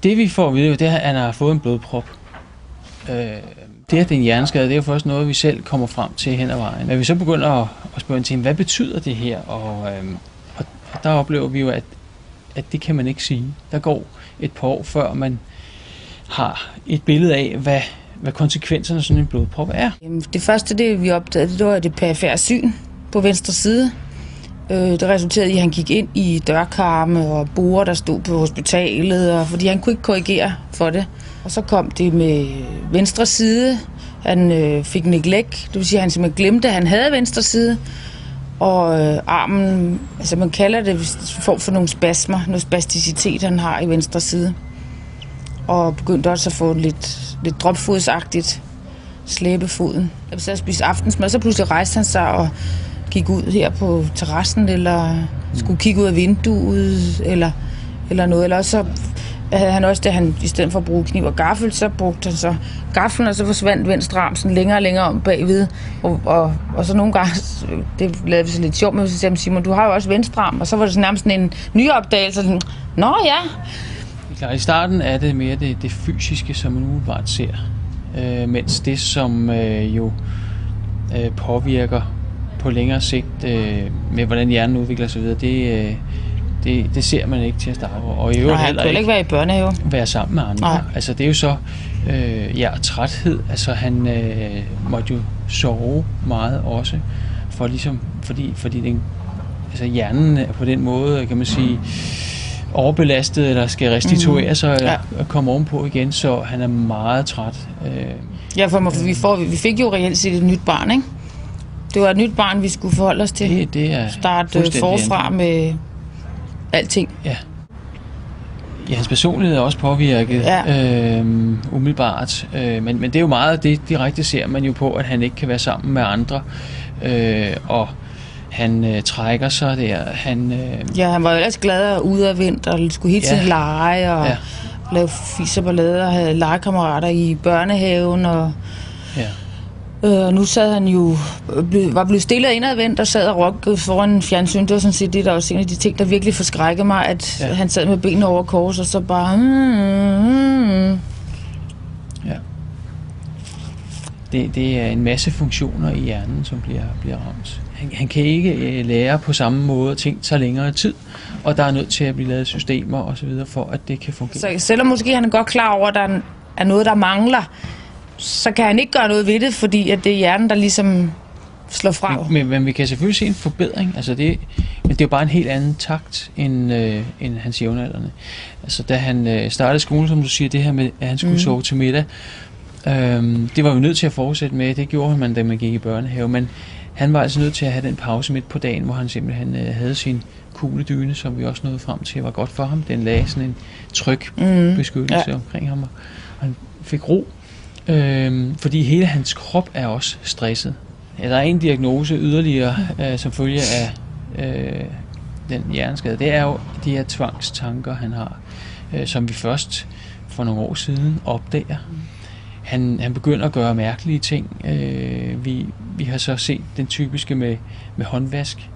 Det vi får at vide, det er, at han har fået en blodprop. Det, at det er en hjerneskade, det er jo først noget, vi selv kommer frem til hen ad vejen. Men vi så begynder at spørge til, hvad betyder det her? Og der oplever vi jo, at det kan man ikke sige. Der går et par år, før man har et billede af, hvad konsekvenserne af sådan en blodprop er. Det første, det vi opdagede, det var det perifære syn på venstre side. Det resulterede i, at han gik ind i dørkarme og borer, der stod på hospitalet, og fordi han kunne ikke korrigere for det. Og så kom det med venstre side. Han fik neglect, det vil sige, at han simpelthen glemte, at han havde venstre side. Og armen, altså man kalder det form for nogle spasmer, noget spasticitet, han har i venstre side. Og begyndte også at få lidt dropfodsagtigt slæbefoden. Jeg sad og spiste aftensmad, så pludselig rejste han sig og gik ud her på terrassen, eller skulle kigge ud af vinduet, eller noget. Eller også så havde han også det, han i stedet for at bruge kniv og gaffel, så brugte han så gaflen, og så forsvandt venstre arm sådan længere og længere om bagved. Og så nogle gange, det lavede vi så lidt sjovt med, så sagde Simon, du har jo også venstre arm, og så var det så nærmest sådan en ny opdagelse. Nå ja. I starten er det mere det fysiske, som man umiddelbart ser, mens det, som jo påvirker på længere sigt med, hvordan hjernen udvikler sig videre, det ser man ikke til at starte. Og i øvrigt heller ikke være i børnehave. Være sammen med andre. Nej. Altså det er jo så træthed. Altså han måtte jo sove meget også, for ligesom, fordi den, altså hjernen er på den måde, kan man sige, overbelastet, eller skal restituere sig og komme ovenpå igen, så han er meget træt. Ja, for vi fik jo reelt set et nyt barn, ikke? Det var et nyt barn, vi skulle forholde os til. Det er starte forfra med alting. Ja. Ja, hans personlighed er også påvirket umiddelbart. Men det er jo meget det direkte ser man jo på, at han ikke kan være sammen med andre. Og han trækker sig der. Han var jo ellers glad og udadvendt og skulle hele tiden lege og lave fis og ballade og havde legekammerater i børnehaven. Og nu sad han jo, var blevet stille og indadvendt og sad og rockede foran fjernsyn. Det var sådan set det, der også en af de ting, der virkelig forskrækkede mig, at han sad med benene over kors og så bare... Ja. Det er en masse funktioner i hjernen, som bliver ramt. Han kan ikke lære på samme måde, ting tager længere tid, og der er nødt til at blive lavet systemer og så videre, for at det kan fungere. Så selvom måske han er godt klar over, at der er noget, der mangler, så kan han ikke gøre noget ved det, fordi at det er hjernen, der ligesom slår fra. Men vi kan selvfølgelig se en forbedring. Altså men det er jo bare en helt anden takt end hans jævnaldrende. Altså da han startede skolen, som du siger, det her med, at han skulle sove til middag, det var vi nødt til at fortsætte med. Det gjorde man, da man gik i børnehave. Men han var altså nødt til at have den pause midt på dagen, hvor han simpelthen havde sin kugledyne, som vi også nåede frem til, var godt for ham. Den lagde sådan en tryg beskyttelse omkring ham, og han fik ro. Fordi hele hans krop er også stresset. Ja, der er en diagnose yderligere, som følge af den hjerneskade. Det er jo de her tvangstanker, han har, som vi først for nogle år siden opdager. Han begynder at gøre mærkelige ting. Vi har så set den typiske med håndvask.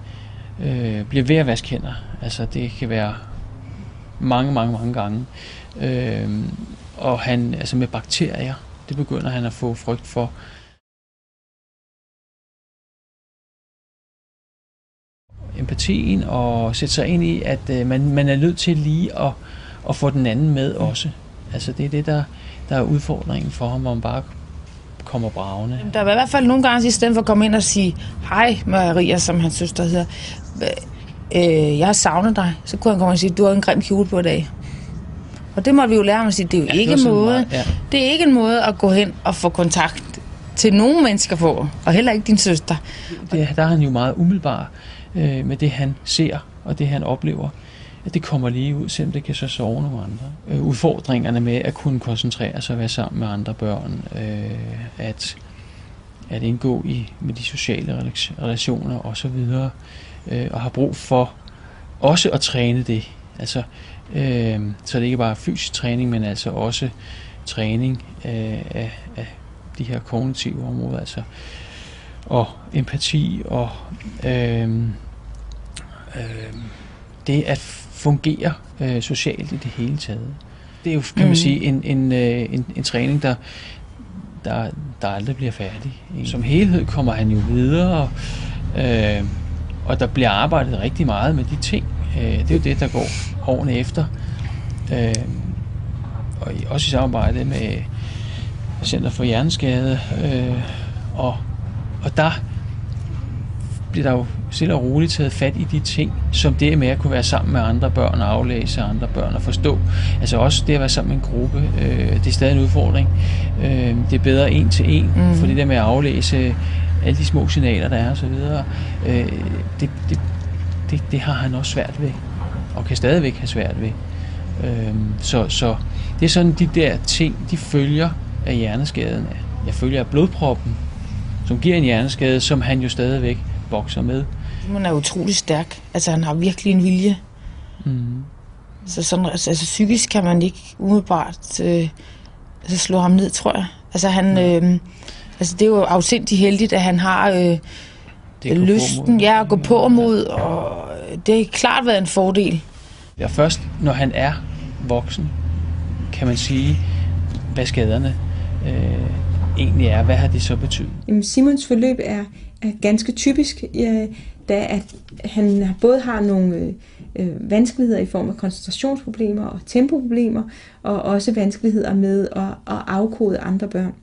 Bliver ved at vaske hænder. Altså det kan være mange gange. Og han, altså med bakterier, det begynder han at få frygt for. Empatien og sætte sig ind i, at man er nødt til lige at få den anden med også. Altså det er det, der er udfordringen for ham, hvor man bare kommer bravende. Der var i hvert fald nogle gange, i stedet for at komme ind og sige, hej Maria, som hans søster hedder, jeg har savnet dig. Så kunne han komme og sige, du har en grim kjole på i dag. Og det måtte vi jo lære ham at sige, det er jo ikke en måde. Det er ikke en måde at gå hen og få kontakt til nogle mennesker på, og heller ikke din søster. Der er han jo meget umiddelbar med det, han ser og det, han oplever. At det kommer lige ud, selvom det kan så sove nogle andre. Udfordringerne med at kunne koncentrere sig og være sammen med andre børn, at indgå med de sociale relationer osv., og har brug for også at træne det. Altså, så det ikke bare er fysisk træning, men altså også træning af de her kognitive områder, altså, og empati og det at fungere socialt i det hele taget. det er jo, kan man sige, en træning, der aldrig bliver færdig. Som helhed kommer han jo videre, og der bliver arbejdet rigtig meget med de ting. Det er jo det, der går årene efter. Og også i samarbejde med Center for Hjerneskade. Og der bliver der jo stille og roligt taget fat i de ting, som det med at kunne være sammen med andre børn og aflæse andre børn og forstå. Altså også det at være sammen med en gruppe, det er stadig en udfordring. Det er bedre en til en, for det der med at aflæse alle de små signaler, der er og så videre, det har han også svært ved, og kan stadigvæk have svært ved. Så det er sådan de der ting, de følger af hjerneskaden. Jeg følger af blodproppen, som giver en hjerneskade, som han jo stadigvæk bokser med. Han er utrolig stærk. Altså han har virkelig en vilje. Så sådan, altså psykisk kan man ikke umiddelbart slå ham ned, tror jeg. Altså han, altså det er jo afsindigt heldigt, at han har lysten, at gå på mod, og det har klart været en fordel. Ja, først når han er voksen, kan man sige, hvad skaderne egentlig er. Hvad har det så betydet? Jamen, Simons forløb er ganske typisk, da at han både har nogle vanskeligheder i form af koncentrationsproblemer og tempoproblemer, og også vanskeligheder med at afkode andre børn.